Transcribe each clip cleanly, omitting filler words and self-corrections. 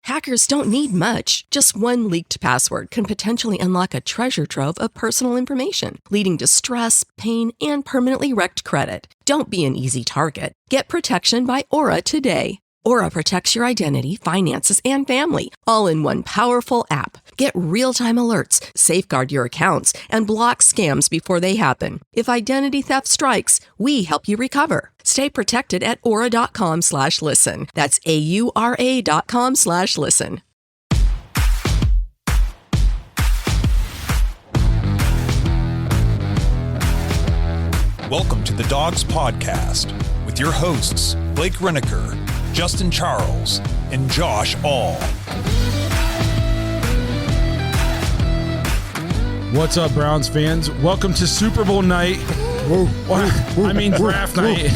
Hackers don't need much. Just one leaked password can potentially unlock a treasure trove of personal information, leading to stress, pain, and permanently wrecked credit. Don't be an easy target. Get protection by Aura today. Aura protects your identity, finances, and family, all in one powerful app. Get real-time alerts, safeguard your accounts, and block scams before they happen. If identity theft strikes, we help you recover. Stay protected at aura.com/listen. That's AURA.com/listen. Welcome to the Dogs Podcast with your hosts, Blake Reneker, Justin Charles, and Josh All. What's up, Browns fans? Welcome to Super Bowl night. Draft night.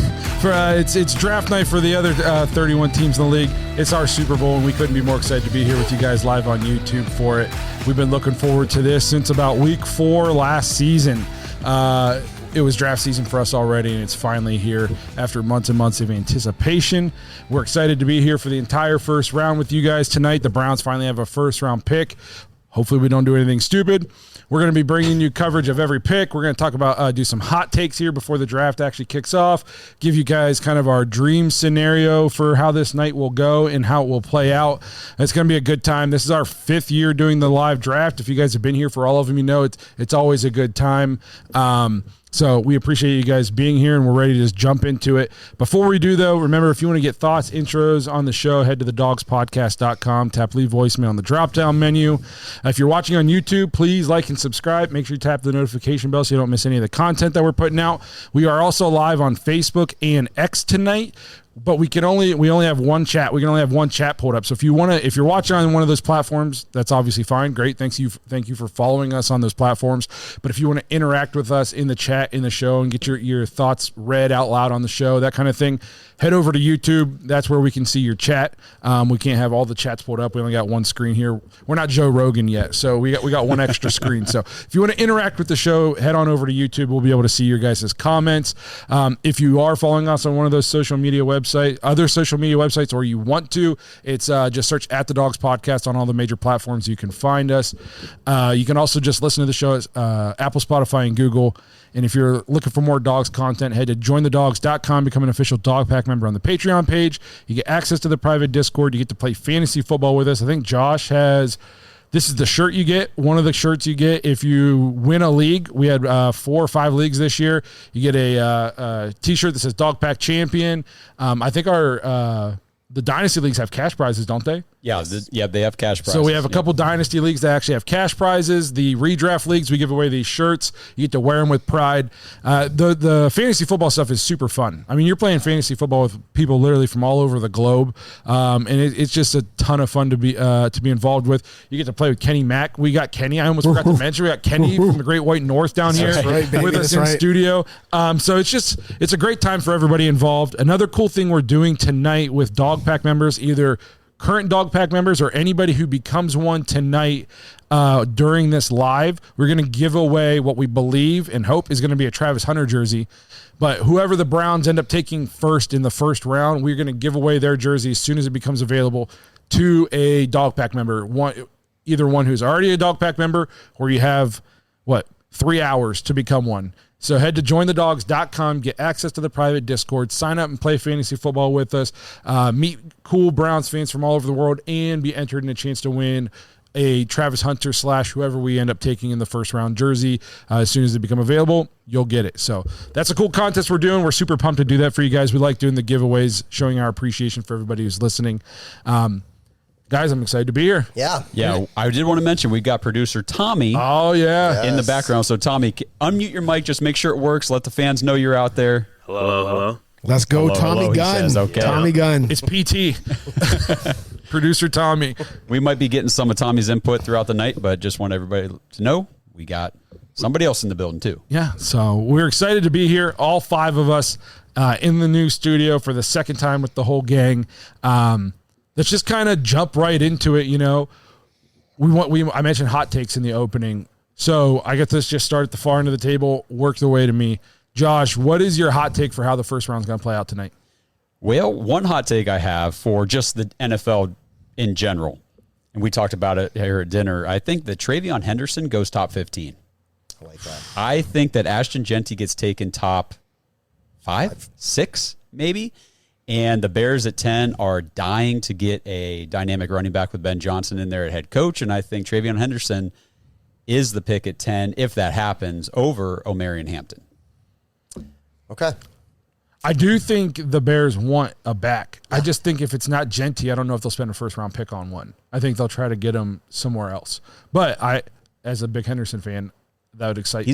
It's draft night for the other 31 teams in the league. It's our Super Bowl, and we couldn't be more excited to be here with you guys live on YouTube for it. We've been looking forward to this since about week 4 last season. It was draft season for us already, and it's finally here after months and months of anticipation. We're excited to be here for the entire first round with you guys tonight. The Browns finally have a first-round pick. Hopefully we don't do anything stupid. We're going to be bringing you coverage of every pick. We're going to talk about do some hot takes here before the draft actually kicks off, give you guys kind of our dream scenario for how this night will go and how it will play out. It's going to be a good time. This is our 5th year doing the live draft. If you guys have been here for all of them, you know it's always a good time. So we appreciate you guys being here, and we're ready to just jump into it. Before we do, though, remember, if you want to get thoughts, intros on the show, head to thedogspodcast.com, tap leave voicemail on the drop-down menu. If you're watching on YouTube, please like and subscribe. Make sure you tap the notification bell so you don't miss any of the content that we're putting out. We are also live on Facebook and X tonight. But we only have one chat. We can only have one chat pulled up. So if you're watching on one of those platforms, that's obviously fine. Great. Thank you for following us on those platforms. But if you want to interact with us in the chat, in the show, and get your thoughts read out loud on the show, that kind of thing, head over to YouTube. That's where we can see your chat. We can't have all the chats pulled up. We only got one screen here. We're not Joe Rogan yet, so we got one extra screen. So if you want to interact with the show, head on over to YouTube. We'll be able to see your guys' comments. If you are following us on one of those other social media websites, or you want to, it's just search at the Dogs Podcast on all the major platforms. You can find us. You can also just listen to the show as Apple, Spotify, and Google. And if you're looking for more Dogs content, head to jointhedogs.com, become an official Dog Pack member on the Patreon page. You get access to the private Discord. You get to play fantasy football with us. I think Josh has... This is the shirt you get, one of the shirts you get if you win a league. We had 4 or 5 leagues this year. You get a T-shirt that says Dog Pack Champion. I think the Dynasty leagues have cash prizes, don't they? Yeah, they have cash prizes. So we have a couple Dynasty leagues that actually have cash prizes. The redraft leagues, we give away these shirts. You get to wear them with pride. The fantasy football stuff is super fun. I mean, you're playing fantasy football with people literally from all over the globe, and it's just a ton of fun to be involved with. You get to play with Kenny Mack. We got Kenny. I almost forgot to mention we got Kenny from the Great White North down here with us in studio. So it's a great time for everybody involved. Another cool thing we're doing tonight with Dog Pack members, either current Dog Pack members or anybody who becomes one tonight during this live, we're going to give away what we believe and hope is going to be a Travis Hunter jersey. But whoever the Browns end up taking first in the first round, we're going to give away their jersey as soon as it becomes available to a Dog Pack member. Either one who's already a Dog Pack member, or you have, 3 hours to become one. So head to jointhedogs.com, get access to the private Discord, sign up and play fantasy football with us, meet cool Browns fans from all over the world, and be entered in a chance to win a Travis Hunter / whoever we end up taking in the first round jersey. As soon as they become available, you'll get it. So that's a cool contest we're doing. We're super pumped to do that for you guys. We like doing the giveaways, showing our appreciation for everybody who's listening. Guys, I'm excited to be here. Yeah. I did want to mention we got producer Tommy. Oh, yeah. In the background. So, Tommy, unmute your mic. Just make sure it works. Let the fans know you're out there. Hello. Let's go, Tommy Gunn. Says, okay. Tommy Gunn. It's PT. Producer Tommy. We might be getting some of Tommy's input throughout the night, but just want everybody to know we got somebody else in the building, too. Yeah. So we're excited to be here, all 5 of us in the new studio for the second time with the whole gang. Let's just kind of jump right into it. You know, I mentioned hot takes in the opening. So I get this just start at the far end of the table, work the way to me. Josh, what is your hot take for how the first round's going to play out tonight? Well, one hot take I have for just the NFL in general and we talked about it here at dinner, I think that Travion Henderson goes top 15. I like that. I think that Ashton Genty gets taken top 5, 6, maybe. And the Bears at 10 are dying to get a dynamic running back with Ben Johnson in there at head coach. And I think Travion Henderson is the pick at 10, if that happens, over Omarion Hampton. Okay. I do think the Bears want a back. I just think if it's not Genty, I don't know if they'll spend a first-round pick on one. I think they'll try to get him somewhere else. But I, as a big Henderson fan, that would excite me.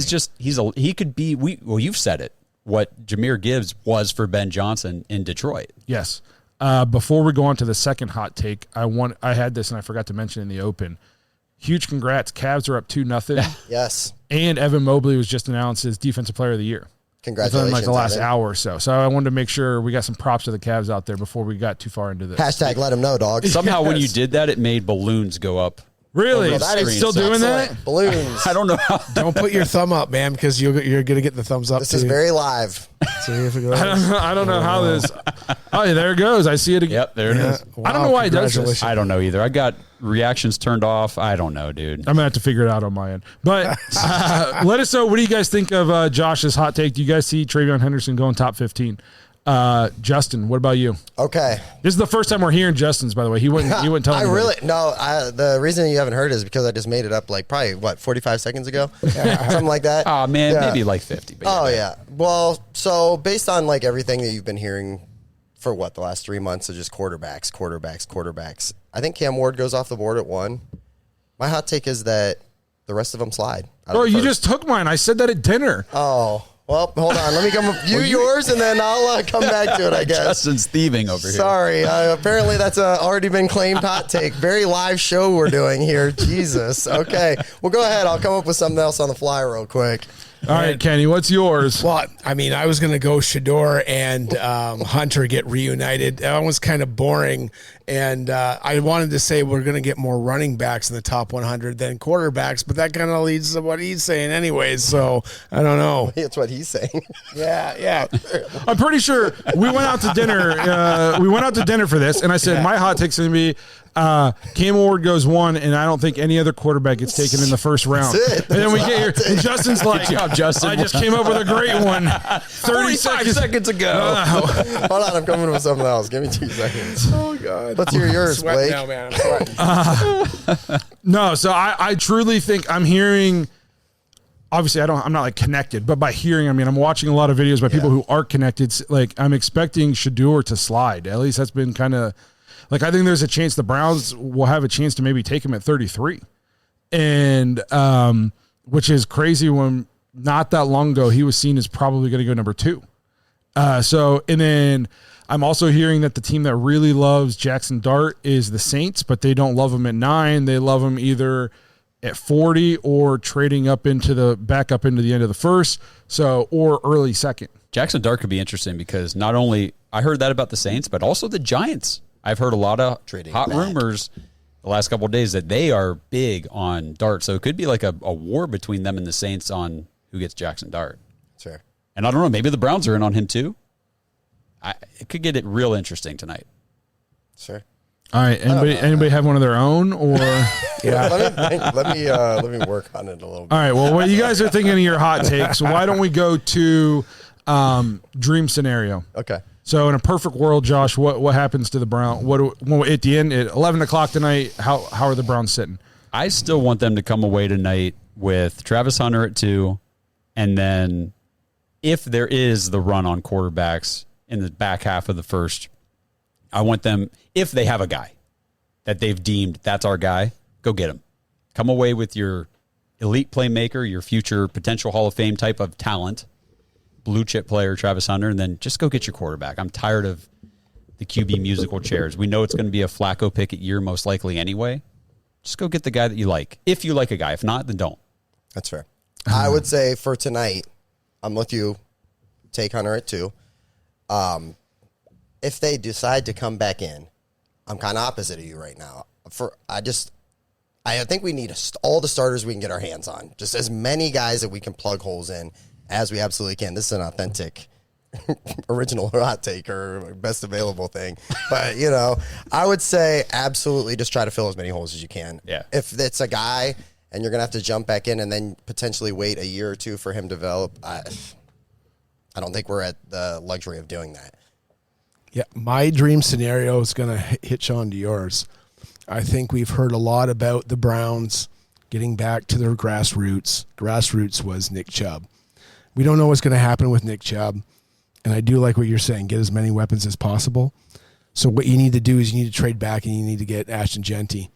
He could be, you've said it, what Jahmyr Gibbs was for Ben Johnson in Detroit. Yes. Before we go on to the second hot take, I had this and I forgot to mention in the open. Huge congrats. Cavs are up 2-0. Yes. And Evan Mobley was just announced as Defensive Player of the Year. Congratulations. Within like the last hour or so. So I wanted to make sure we got some props to the Cavs out there before we got too far into this. Hashtag let them know, dog. Somehow when you did that, it made balloons go up. Really? Well, that is Still doing that? Balloons. I don't know how. Don't put your thumb up, man, because you're going to get the thumbs up. This is very live. See if it goes. I don't know how this. Oh, yeah, there it goes. I see it again. Yep, there it is. I don't know why it does this. I don't know either. I got reactions turned off. I don't know, dude. I'm going to have to figure it out on my end. But let us know. What do you guys think of Josh's hot take? Do you guys see Travion Henderson going top 15? Justin, what about you? Okay. This is the first time we're hearing Justin's, by the way. He wouldn't tell anybody. The reason you haven't heard is because I just made it up like probably 45 seconds ago, something like that. Oh man, Yeah. maybe like 50. But Yeah. Well, so based on like everything that you've been hearing for the last 3 months of just quarterbacks. I think Cam Ward goes off the board at 1. My hot take is that the rest of them slide. Bro, you just took mine. I said that at dinner. Oh. Well, hold on. Let me come with yours, and then I'll come back to it, I guess. Justin's thieving over here. Sorry. Apparently, that's already been claimed hot take. Very live show we're doing here. Jesus. Okay. Well, go ahead. I'll come up with something else on the fly real quick. All right, Kenny, what's yours? Well, I mean, I was going to go Shador and Hunter get reunited. That was kind of boring. And I wanted to say we're going to get more running backs in the top 100 than quarterbacks, but that kind of leads to what he's saying anyways. So I don't know. That's what he's saying. Yeah. I'm pretty sure we went out to dinner. For this, and I said my hot take's going to be Cam Ward goes 1, and I don't think any other quarterback gets taken in the first round. That's it. And then we get here, and Justin's like, Good job, Justin. I just came up with a great one 35 seconds ago. Hold on. I'm coming with something else. Give me 2 seconds. Oh, God. Let's hear yours, Blake. Now, man. I'm sweating. No, so I truly think I'm hearing. Obviously, I'm not like connected, but by hearing, I mean I'm watching a lot of videos by people who are connected. Like I'm expecting Shador to slide. At least that's been kind of like I think there's a chance the Browns will have a chance to maybe take him at 33, and which is crazy when not that long ago he was seen as probably going to go number 2. So and then I'm also hearing that the team that really loves Jackson Dart is the Saints, but they don't love him at 9. They love him either at 40 or trading up into the end of the first, or early second. Jackson Dart could be interesting because not only I heard that about the Saints, but also the Giants. I've heard a lot of hot rumors the last couple of days that they are big on Dart. So it could be like a war between them and the Saints on who gets Jackson Dart. Sure. And I don't know, maybe the Browns are in on him too. It could get it real interesting tonight. Sure. All right. Anybody have one of their own or? Yeah. Let me work on it a little bit. All right. Well, what you guys are thinking of your hot takes, why don't we go to dream scenario? Okay. So in a perfect world, Josh, what happens to the Browns? At the end at 11 o'clock tonight? How are the Browns sitting? I still want them to come away tonight with Travis Hunter at 2, and then if there is the run on quarterbacks in the back half of the first, I want them, if they have a guy that they've deemed that's our guy, go get him. Come away with your elite playmaker, your future potential Hall of Fame type of talent, blue chip player, Travis Hunter, and then just go get your quarterback. I'm tired of the QB musical chairs. We know it's going to be a Flacco Pickett year most likely anyway. Just go get the guy that you like. If you like a guy. If not, then don't. That's fair. I would say for tonight, I'm with you. Take Hunter at 2. If they decide to come back in, I'm kind of opposite of you right now. I think we need all the starters we can get our hands on. Just as many guys that we can plug holes in as we absolutely can. This is an authentic original hot take or best available thing. But, I would say absolutely just try to fill as many holes as you can. Yeah. If it's a guy and you're going to have to jump back in and then potentially wait a year or two for him to develop, I don't think we're at the luxury of doing that. Yeah, my dream scenario is going to hitch on to yours. I think we've heard a lot about the Browns getting back to their grassroots. Grassroots was Nick Chubb. We don't know what's going to happen with Nick Chubb, and I do like what you're saying, get as many weapons as possible. So what you need to do is you need to trade back and you need to get Ashton Genty.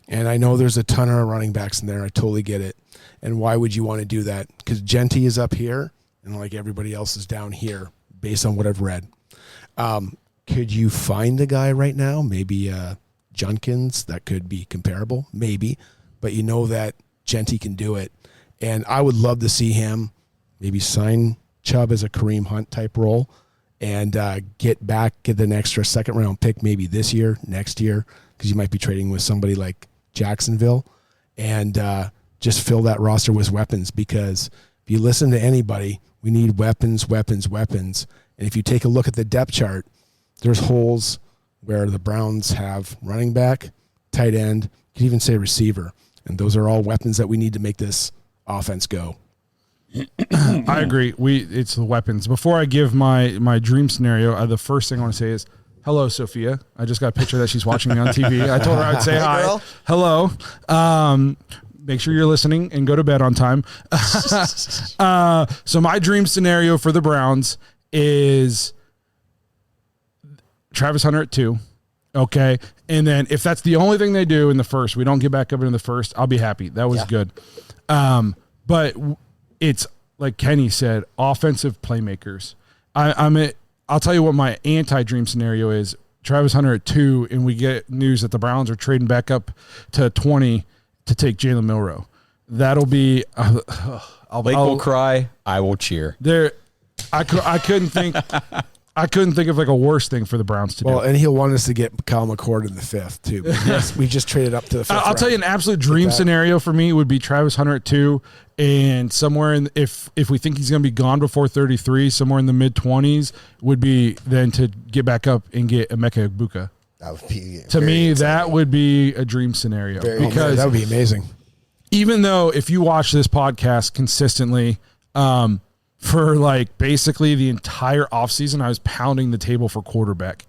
And I know there's a ton of running backs in there. I totally get it. And why would you want to do that? Because Genty is up here, and like everybody else is down here, based on what I've read. Could you find a guy right now? Maybe Junkins that could be comparable, maybe. But you know that Genty can do it. And I would love to see him maybe sign Chubb as a Kareem Hunt type role and get an extra second-round pick maybe this year, next year, because you might be trading with somebody like Jacksonville, and just fill that roster with weapons. Because if you listen to anybody, we need weapons, weapons, weapons. And if you take a look at the depth chart, there's holes where the Browns have running back, tight end, you could even say receiver. And those are all weapons that we need to make this offense go. I agree. It's the weapons. Before I give my dream scenario, the first thing I want to say is, hello, Sophia. I just got a picture that she's watching me on TV. I told her I'd say hi. Girl. Hello. Make sure you're listening and go to bed on time. So my dream scenario for the Browns is Travis Hunter at 2. Okay. And then if that's the only thing they do in the first, we don't get back up into the first, I'll be happy. That was good. But it's like Kenny said, offensive playmakers. I'll tell you what my anti-dream scenario is. Travis Hunter at 2, and we get news that the Browns are trading back up to 20 to take Jalen Milroe. That'll be Blake will cry. I will cheer. I couldn't think of like a worse thing for the Browns to do. Well, and he'll want us to get Kyle McCord in the 5th too. Yes, we just traded up to the 5th. I'll tell you an absolute dream scenario for me would be Travis Hunter at 2, and somewhere in if we think he's going to be gone before 33, somewhere in the mid-20s would be then to get back up and get Emeka Egbuka. That would be to me exciting. That would be a dream scenario because that would be amazing. Even though if you watch this podcast consistently, for like basically the entire offseason, I was pounding the table for quarterback.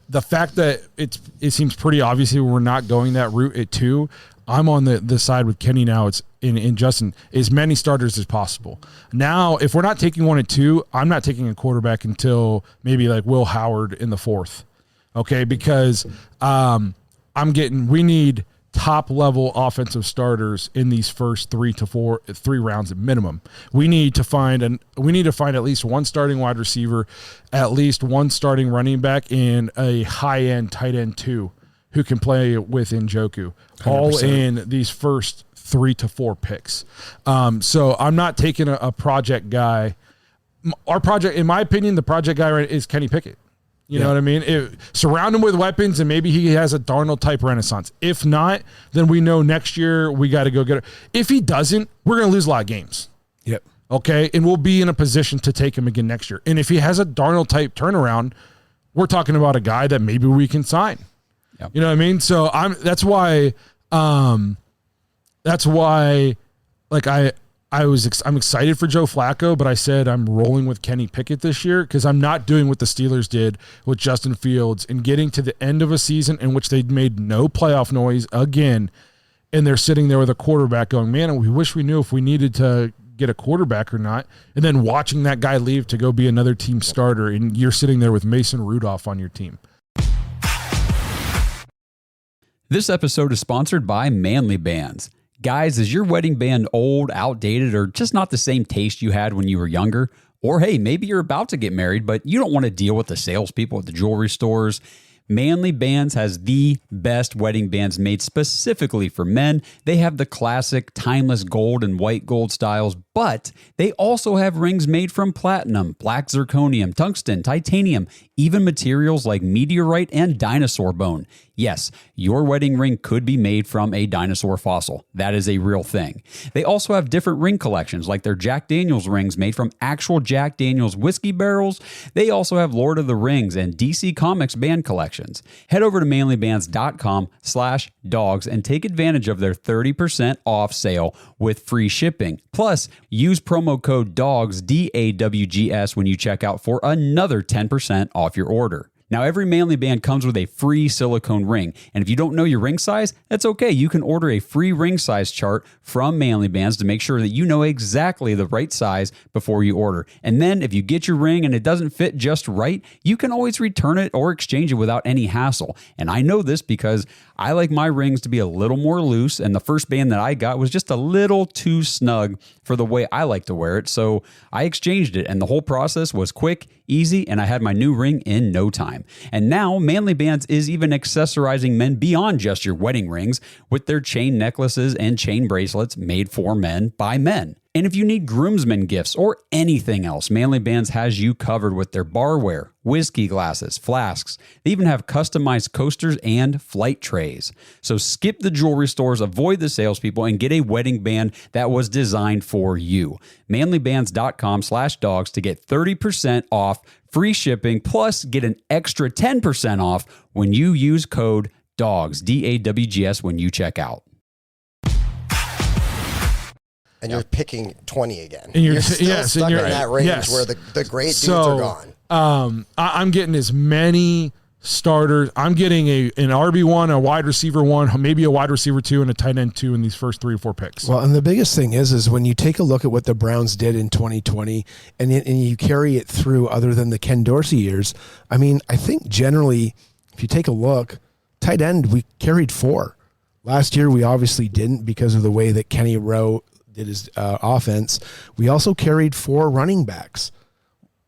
The fact that it seems pretty obvious we're not going that route at 2, I'm on the side with Kenny now. It's in Justin, as many starters as possible. Now, if we're not taking one at 2, I'm not taking a quarterback until maybe like Will Howard in the 4th. Okay, because we need top level offensive starters in these first 3 rounds at minimum. We need to find at least one starting wide receiver, at least one starting running back, and a high end tight end 2 who can play with Njoku, 100%. All in these first 3 to 4 picks. So I'm not taking a project guy. Our project, in my opinion, the project guy is Kenny Pickett. You know what I mean? Surround him with weapons, and maybe he has a Darnold-type renaissance. If not, then we know next year we got to go get it. If he doesn't, we're going to lose a lot of games. Yep. Okay? And we'll be in a position to take him again next year. And if he has a Darnold-type turnaround, we're talking about a guy that maybe we can sign. Yep. You know what I mean? So that's why like I'm excited for Joe Flacco, but I said I'm rolling with Kenny Pickett this year because I'm not doing what the Steelers did with Justin Fields and getting to the end of a season in which they'd made no playoff noise again, and they're sitting there with a quarterback going, man, we wish we knew if we needed to get a quarterback or not, and then watching that guy leave to go be another team starter, and you're sitting there with Mason Rudolph on your team. This episode is sponsored by Manly Bands. Guys, is your wedding band old, outdated, or just not the same taste you had when you were younger? Or hey, maybe you're about to get married, but you don't want to deal with the salespeople at the jewelry stores. Manly Bands has the best wedding bands made specifically for men. They have the classic timeless gold and white gold styles, but they also have rings made from platinum, black zirconium, tungsten, titanium, even materials like meteorite and dinosaur bone. Yes, your wedding ring could be made from a dinosaur fossil. That is a real thing. They also have different ring collections, like their Jack Daniels rings made from actual Jack Daniels whiskey barrels. They also have Lord of the Rings and DC Comics band collections. Head over to manlybands.com/dogs and take advantage of their 30% off sale with free shipping. Plus, use promo code DAWGS, DAWGS, when you check out for another 10% off your order. Now, every Manly Band comes with a free silicone ring, and if you don't know your ring size, that's okay. You can order a free ring size chart from Manly Bands to make sure that you know exactly the right size before you order. And then if you get your ring and it doesn't fit just right, you can always return it or exchange it without any hassle. And I know this because I like my rings to be a little more loose, and the first band that I got was just a little too snug for the way I like to wear it, so I exchanged it, and the whole process was quick, easy, and I had my new ring in no time. And now, Manly Bands is even accessorizing men beyond just your wedding rings with their chain necklaces and chain bracelets made for men by men. And if you need groomsmen gifts or anything else, Manly Bands has you covered with their barware, whiskey glasses, flasks. They even have customized coasters and flight trays. So skip the jewelry stores, avoid the salespeople, and get a wedding band that was designed for you. Manlybands.com/dogs to get 30% off, free shipping, plus get an extra 10% off when you use code DAWGS, DAWGS, when you check out. And you're picking 20 again. And you're still stuck in that range where the great dudes are gone. I'm getting as many starters. I'm getting an RB1, a wide receiver 1, maybe a wide receiver 2, and a tight end 2 in these first 3 or 4 picks. Well, and the biggest thing is when you take a look at what the Browns did in 2020 and you carry it through other than the Ken Dorsey years, I mean, I think generally, if you take a look, tight end, we carried 4. Last year, we obviously didn't because of the way that Kenny Rowe did his offense. We also carried 4 running backs.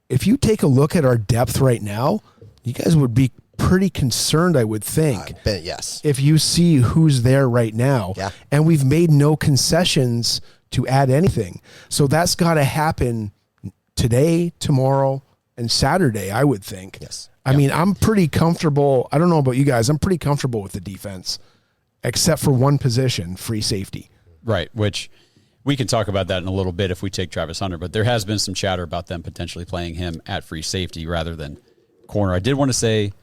If you take a look at our depth right now, you guys would be pretty concerned, I would think. Yes. If you see who's there right now. Yeah. And we've made no concessions to add anything. So that's got to happen today, tomorrow, and Saturday, I would think. Yes. I mean, I'm pretty comfortable. I don't know about you guys. I'm pretty comfortable with the defense, except for one position, free safety. Right, which we can talk about that in a little bit if we take Travis Hunter, but there has been some chatter about them potentially playing him at free safety rather than corner. I did want to say,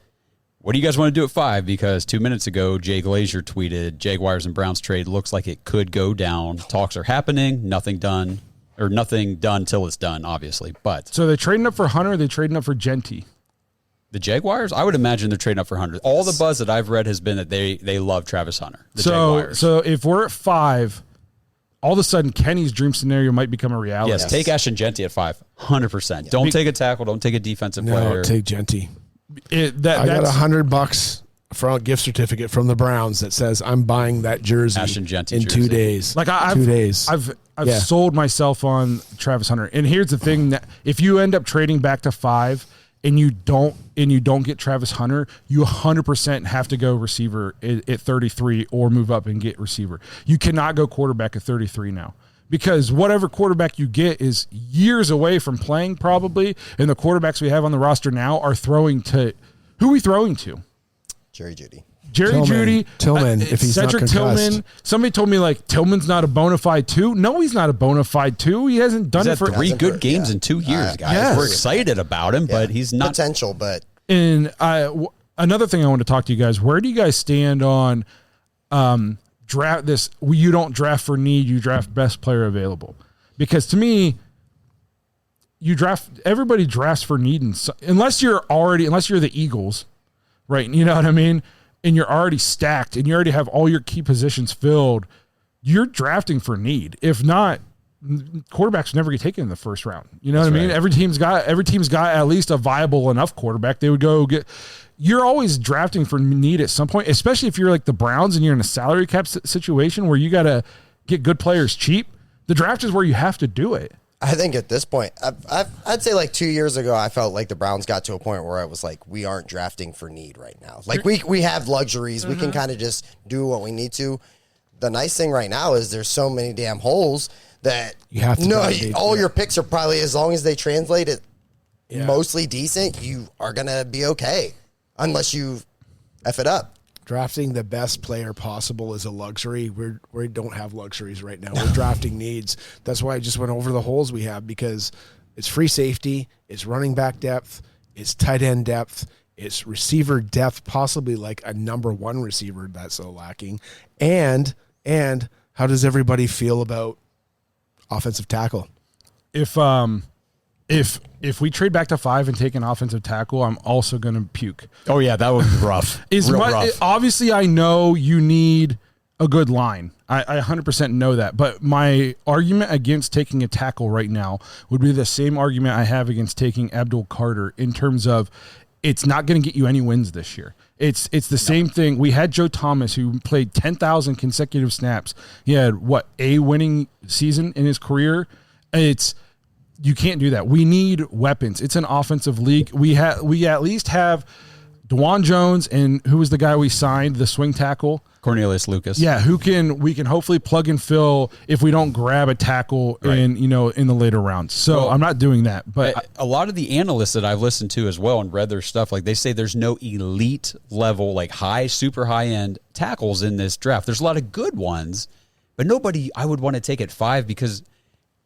what do you guys want to do at 5? Because 2 minutes ago, Jay Glazier tweeted, Jaguars and Browns trade looks like it could go down. Talks are happening. Nothing done till it's done, obviously. But so they're trading up for Hunter, or they're trading up for Genty? The Jaguars? I would imagine they're trading up for Hunter. All the buzz that I've read has been that they love Travis Hunter. Jaguars. So if we're at 5, all of a sudden Kenny's dream scenario might become a reality. Yes, take Ashton Genty at 5, 100%. Yeah. Don't take a tackle. Don't take a defensive player. No, take Genty. I got $100 for a gift certificate from the Browns that says I'm buying that jersey Ashton Genty in jersey. 2 days. Like 2 days. I've sold myself on Travis Hunter. And here's the thing: that if you end up trading back to 5 and you don't get Travis Hunter, you 100% have to go receiver at 33 or move up and get receiver. You cannot go quarterback at 33 now, because whatever quarterback you get is years away from playing probably, and the quarterbacks we have on the roster now are throwing to – who are we throwing to? Jerry Jeudy. Tillman, if he's Cedric not concussed. Tillman. Somebody told me like Tillman's not a bona fide 2. No, he's not a bona fide 2. He hasn't done He's it for had 3 good games in 2 years, guys. Yes. We're excited about him, but he's not potential. But another thing I want to talk to you guys: where do you guys stand on draft this? You don't draft for need; you draft best player available. Because to me, everybody drafts for need, unless you're the Eagles, right? You know what I mean? And you're already stacked and you already have all your key positions filled, you're drafting for need. If not, quarterbacks never get taken in the first round. You know what I mean? Right. Every team's got at least a viable enough quarterback. They would go get. You're always drafting for need at some point, especially if you're like the Browns and you're in a salary cap situation where you got to get good players cheap. The draft is where you have to do it. I think at this point, I'd say like 2 years ago, I felt like the Browns got to a point where I was like, we aren't drafting for need right now. Like we have luxuries. We can kind of just do what we need to. The nice thing right now is there's so many damn holes that you have to all your picks are probably, as long as they translate it mostly decent, you are going to be okay unless you F it up. Drafting the best player possible is a luxury. We don't have luxuries right now. We're drafting needs. That's why I just went over the holes we have, because it's free safety, it's running back depth, it's tight end depth, it's receiver depth, possibly like a number one receiver that's so lacking. And how does everybody feel about offensive tackle? If we trade back to 5 and take an offensive tackle, I'm also going to puke. Oh yeah, that would be rough. Rough. Obviously, I know you need a good line. I 100% know that. But my argument against taking a tackle right now would be the same argument I have against taking Abdul Carter, in terms of it's not going to get you any wins this year. It's the same thing. We had Joe Thomas, who played 10,000 consecutive snaps. He had a winning season in his career. You can't do that. We need weapons. It's an offensive league. We at least have DeJuan Jones, and who was the guy we signed, the swing tackle? Cornelius Lucas. Yeah, we can hopefully plug and fill if we don't grab a tackle in the later rounds. So I'm not doing that. But a lot of the analysts that I've listened to as well and read their stuff, like they say there's no elite level, like super high end tackles in this draft. There's a lot of good ones, but nobody I would want to take at 5, because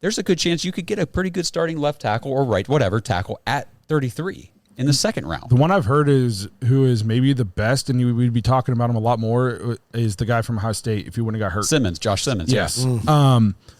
there's a good chance you could get a pretty good starting left tackle or whatever tackle at 33 in the second round. The one I've heard who is maybe the best, and we'd be talking about him a lot more, is the guy from Ohio State, if he wouldn't have got hurt. Josh Simmons, yes.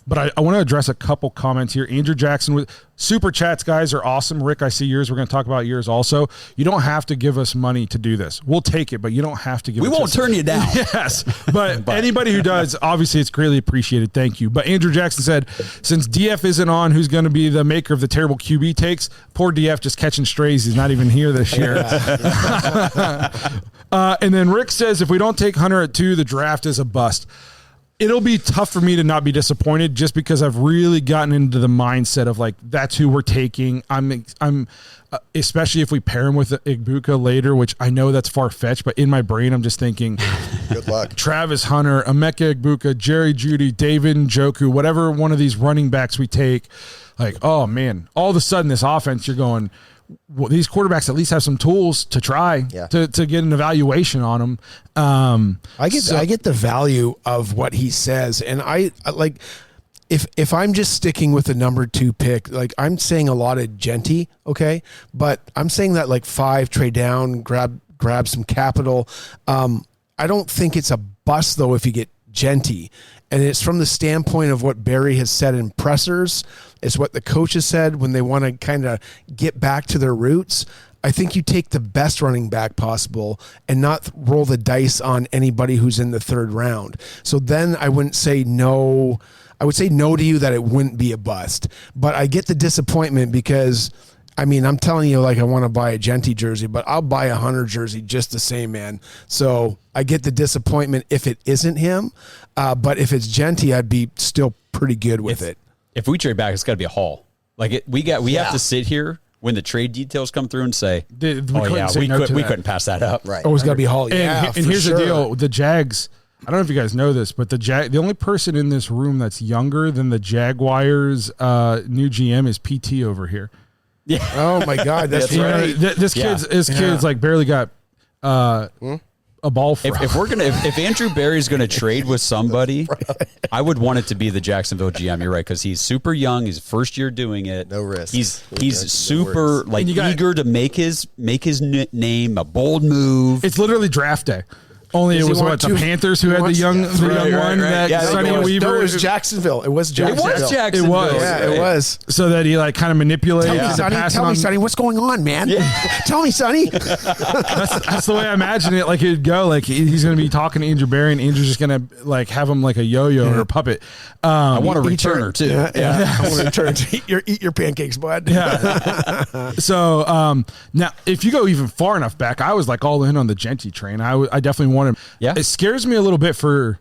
But I want to address a couple comments here. Andrew Jackson with super chats, guys, are awesome. Rick, I see yours. We're going to talk about yours also. You don't have to give us money to do this. We'll take it, but you don't have to give it to us. We won't turn you down. Yes, but anybody who does, obviously it's greatly appreciated. Thank you. But Andrew Jackson said, since DF isn't on, who's going to be the maker of the terrible QB takes? Poor DF just catching strays. He's not even here this year. And then Rick says, if we don't take Hunter at 2, the draft is a bust. It'll be tough for me to not be disappointed, just because I've really gotten into the mindset of like, that's who we're taking. I'm especially if we pair him with Igbuka later, which I know that's far fetched, but in my brain, I'm just thinking, good luck. Travis Hunter, Emeka Igbuka, Jerry Jeudy, David Njoku, whatever one of these running backs we take, like, oh man, all of a sudden this offense, you're going, well, these quarterbacks at least have some tools to try to get an evaluation on them. I get the value of what he says, and I like if I'm just sticking with the number 2 pick, like I'm saying a lot of Genty, okay, but I'm saying that like 5, trade down, grab some capital. I don't think it's a bust though if you get Genty. And it's from the standpoint of what Barry has said in pressers. It's what the coaches said when they want to kind of get back to their roots. I think you take the best running back possible and not roll the dice on anybody who's in the 3rd round. So then I wouldn't say no. I would say no to you that it wouldn't be a bust. But I get the disappointment because, I mean, I'm telling you, like, I want to buy a Genty jersey, but I'll buy a Hunter jersey just the same, man. So I get the disappointment if it isn't him. But if it's Genty, I'd be still pretty good with it. If we trade back, it's got to be a haul. Like we have to sit here when the trade details come through and say, we couldn't pass that up. Right. Always got to be a haul. And here's the deal: the Jags. I don't know if you guys know this, but the only person in this room that's younger than the Jaguars' new GM is PT over here. Yeah. Oh my God, that's right. This kid's like barely got a ball for. If Andrew Barry's gonna trade with somebody, I would want it to be the Jacksonville GM. You're right, because he's super young. He's first year doing it. No risk. He's super eager to make his name a bold move. It's literally draft day. Only it was the Panthers who had the young one. Sonny Weaver. It was Jacksonville. It was Jacksonville. It was. Yeah, it was. So that he like kind of manipulated. Tell me, Sonny, what's going on, man? Yeah. Tell me, Sonny. That's the way I imagine it. Like it'd go. Like he's going to be talking to Andrew Barry, and Andrew's just going to like have him like a yo-yo or a puppet. I want a returner too. Yeah. I want a return. Eat your pancakes, bud. Yeah. So now, if you go even far enough back, I was like all in on the Genty train. I definitely wanted. Yeah. It scares me a little bit for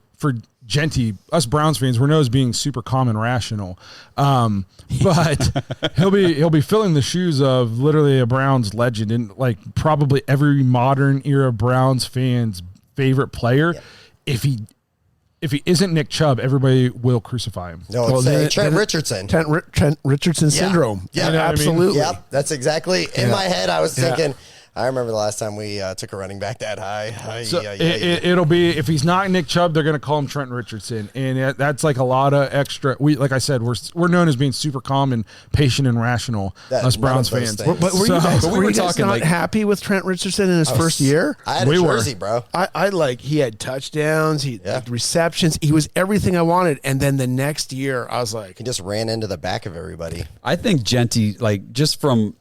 Genty, us Browns fans, we're known as being super calm and rational, but he'll be filling the shoes of literally a Browns legend and like probably every modern era Browns fan's favorite player. Yeah. If he isn't Nick Chubb, everybody will crucify him. No, it's Trent Richardson. Trent Richardson syndrome. Yeah, you know absolutely. I mean? Yep, that's exactly in my head. I was thinking. I remember the last time we took a running back that high. So it'll be, if he's not Nick Chubb, they're going to call him Trent Richardson, and that's like a lot of extra. Like I said, we're known as being super calm and patient and rational. Us Browns fans. But were you guys not happy with Trent Richardson in his first year? I had a jersey, bro. I like, he had touchdowns, he had receptions, he was everything I wanted, and then the next year I was like, he just ran into the back of everybody. I think Genty, like just from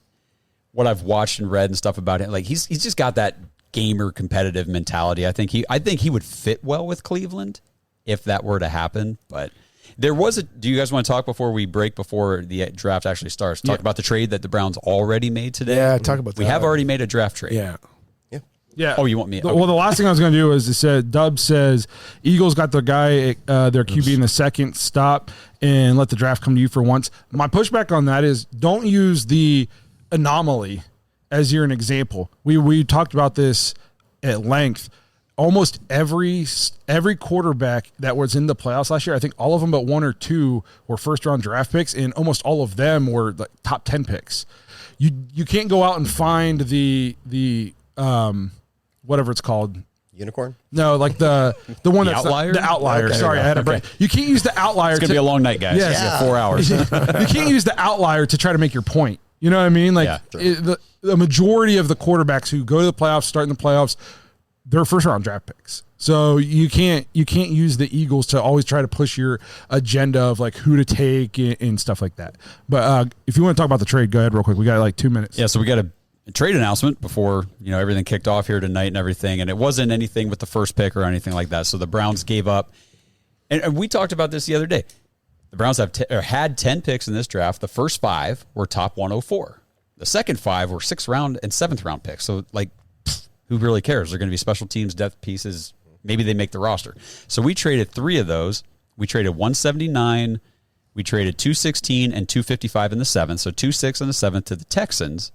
what I've watched and read and stuff about it, like he's just got that gamer competitive mentality. I think he would fit well with Cleveland if that were to happen. But there was do you guys want to talk before we break, before the draft actually starts? Talk about the trade that the Browns already made today. Yeah, talk about that. We have already made a draft trade. Yeah. Oh, you want me? Well, the last thing I was going to do is Dub says Eagles got their guy, their QB in the second stop, and let the draft come to you for once. My pushback on that is don't use the anomaly as you're an example. We talked about this at length. Almost every quarterback that was in the playoffs last year, I think all of them but one or two were first-round draft picks, and almost all of them were like top 10 picks. You can't go out and find the whatever it's called. Unicorn? No, like the one that's outlier. The outlier. Okay. Sorry, I had a break. You can't use the outlier. It's gonna be a long night, guys. Yes. Yeah. 4 hours. You can't use the outlier to try to make your point. You know what I mean? Like the majority of the quarterbacks who go to the playoffs, start in the playoffs, they're first round draft picks. So you can't use the Eagles to always try to push your agenda of like who to take and stuff like that. But if you want to talk about the trade, go ahead real quick. We got like 2 minutes. Yeah, so we got a trade announcement before everything kicked off here tonight and everything, and it wasn't anything with the first pick or anything like that. So the Browns gave up, and we talked about this the other day. The Browns had 10 picks in this draft. The first 5 were top 104. The second 5 were 6th round and 7th round picks. So like, who really cares? They're going to be special teams, depth pieces. Maybe they make the roster. So we traded 3 of those. We traded 179. We traded 216 and 255 in the 7th. So 2-6 in the 7th to the Texans.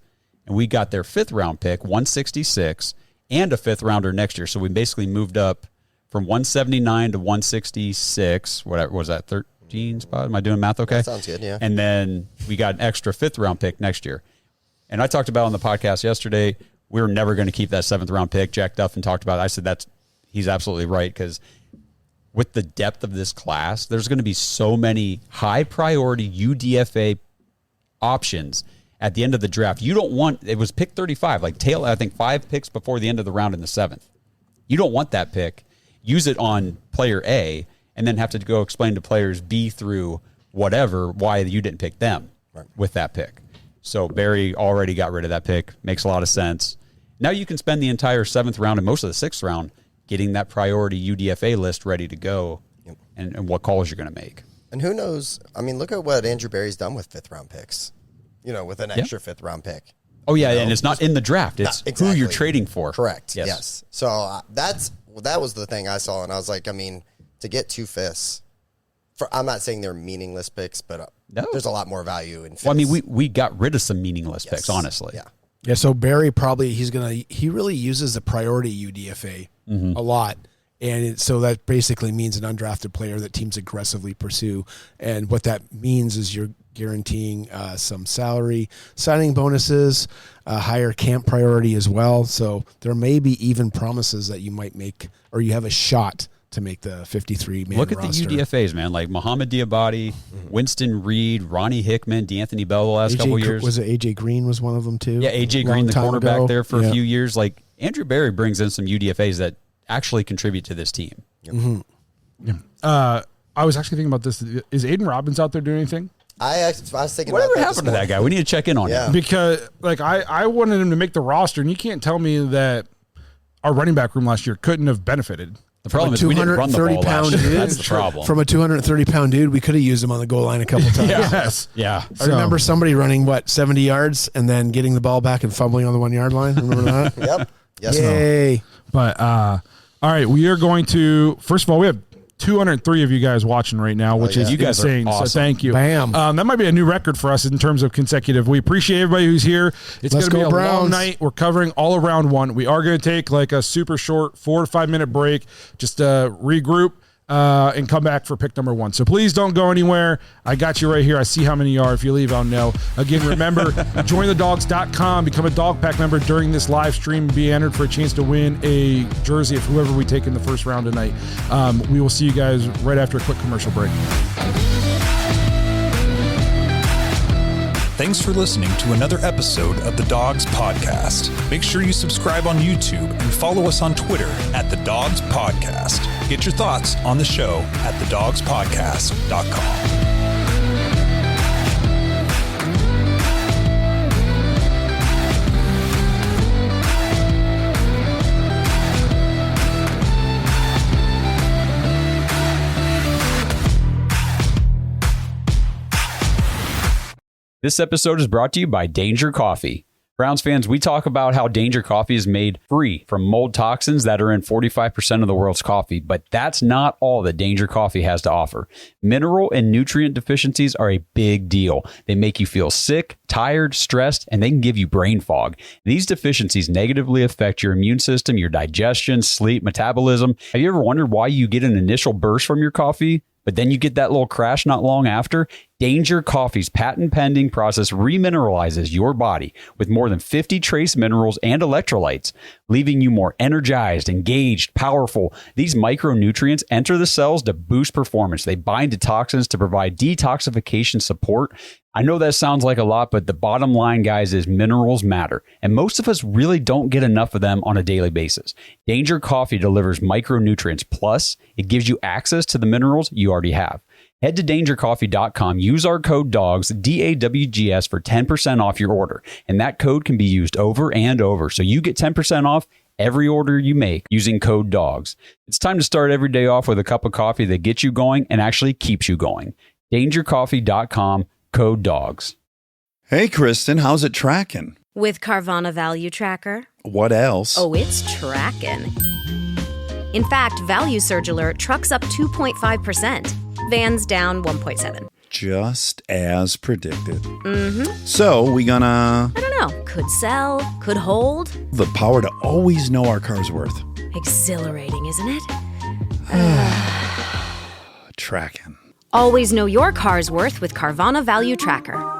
And we got their 5th round pick, 166, and a 5th rounder next year. So we basically moved up from 179 to 166. Whatever was that, 13 spot? Am I doing math okay? That sounds good, yeah. And then we got an extra 5th round pick next year. And I talked about on the podcast yesterday, we were never going to keep that 7th round pick. Jack Duffin talked about it. I said he's absolutely right, because with the depth of this class, there's going to be so many high priority UDFA options at the end of the draft. You don't want, it was pick 35, like I think 5 picks before the end of the round in the 7th. You don't want that pick. Use it on player A and then have to go explain to players B through whatever why you didn't pick them with that pick. So Barry already got rid of that pick. Makes a lot of sense. Now you can spend the entire 7th round and most of the 6th round getting that priority UDFA list ready to go and what calls you're going to make. And who knows? I mean, look at what Andrew Berry's done with 5th round picks. With an extra 5th round pick. Oh, yeah, and it's not in the draft. It's who you're trading for. Correct, yes. So that was the thing I saw, and I was like, I mean, to get 2 5ths, I'm not saying they're meaningless picks, but there's a lot more value in 5ths. Well, I mean, we got rid of some meaningless picks, honestly. Yeah, so Barry probably, he really uses the priority UDFA a lot. And so that basically means an undrafted player that teams aggressively pursue. And what that means is you're guaranteeing some salary, signing bonuses, higher camp priority as well. So there may be even promises that you might make, or you have a shot to make the 53-man Look at roster. the UDFAs, man, like Mohamed Diabate, Winston Reed, Ronnie Hickman, D'Anthony Bell the last couple years. Was it A.J. Green was one of them too? Yeah, A.J. Green, the cornerback there for a few years. Like Andrew Berry brings in some UDFAs that actually contribute to this team. I was actually thinking about this. Is Aiden Robbins out there doing anything? I was thinking Whatever about that happened to that guy? We need to check in on him. Because like I wanted him to make the roster, and you can't tell me that our running back room last year couldn't have benefited. The problem is we didn't run the ball last year. That's the problem. From a 230-pound dude, we could have used him on the goal line a couple times. Yes. Yeah. I remember somebody running, 70 yards and then getting the ball back and fumbling on the 1 yard line. Remember that? Yep. Yes. Yay. But all right, we are going to, first of all, we have 203 of you guys watching right now, which is You guys are insane. awesome. So thank you. Bam. That might be a new record for us in terms of consecutive. We appreciate everybody who's here. It's going Let's to be go a long Browns. night. We're covering all of round one. We are going to take like a super short 4 to 5 minute break, just regroup. And come back for pick number 1. So please don't go anywhere. I got you right here. I see how many you are. If you leave, I'll know. Again, remember, jointhedogs.com. Become a dog pack member during this live stream. Be entered for a chance to win a jersey of whoever we take in the first round tonight. We will see you guys right after a quick commercial break. Thanks for listening to another episode of the Dogs Podcast. Make sure you subscribe on YouTube and follow us on Twitter at the Dogs Podcast. Get your thoughts on the show at thedogspodcast.com. This episode is brought to you by Danger Coffee. Browns fans, we talk about how Danger Coffee is made free from mold toxins that are in 45% of the world's coffee, but that's not all that Danger Coffee has to offer. Mineral and nutrient deficiencies are a big deal. They make you feel sick, tired, stressed, and they can give you brain fog. These deficiencies negatively affect your immune system, your digestion, sleep, metabolism. Have you ever wondered why you get an initial burst from your coffee, but then you get that little crash not long after? Danger Coffee's patent-pending process remineralizes your body with more than 50 trace minerals and electrolytes, leaving you more energized, engaged, powerful. These micronutrients enter the cells to boost performance. They bind to toxins to provide detoxification support. I know that sounds like a lot, but the bottom line, guys, is minerals matter, and most of us really don't get enough of them on a daily basis. Danger Coffee delivers micronutrients, plus it gives you access to the minerals you already have. Head to dangercoffee.com, use our code DOGS, DAWGS, for 10% off your order. And that code can be used over and over. So you get 10% off every order you make using code DOGS. It's time to start every day off with a cup of coffee that gets you going and actually keeps you going. Dangercoffee.com, code DOGS. Hey, Kristen, how's it tracking? With Carvana Value Tracker. What else? Oh, it's tracking. In fact, Value Surge Alert trucks up 2.5%. Vans down 1.7. Just as predicted. So, we gonna... I don't know. Could sell, could hold. The power to always know our car's worth. Exhilarating, isn't it? Tracking. Always know your car's worth with Carvana Value Tracker.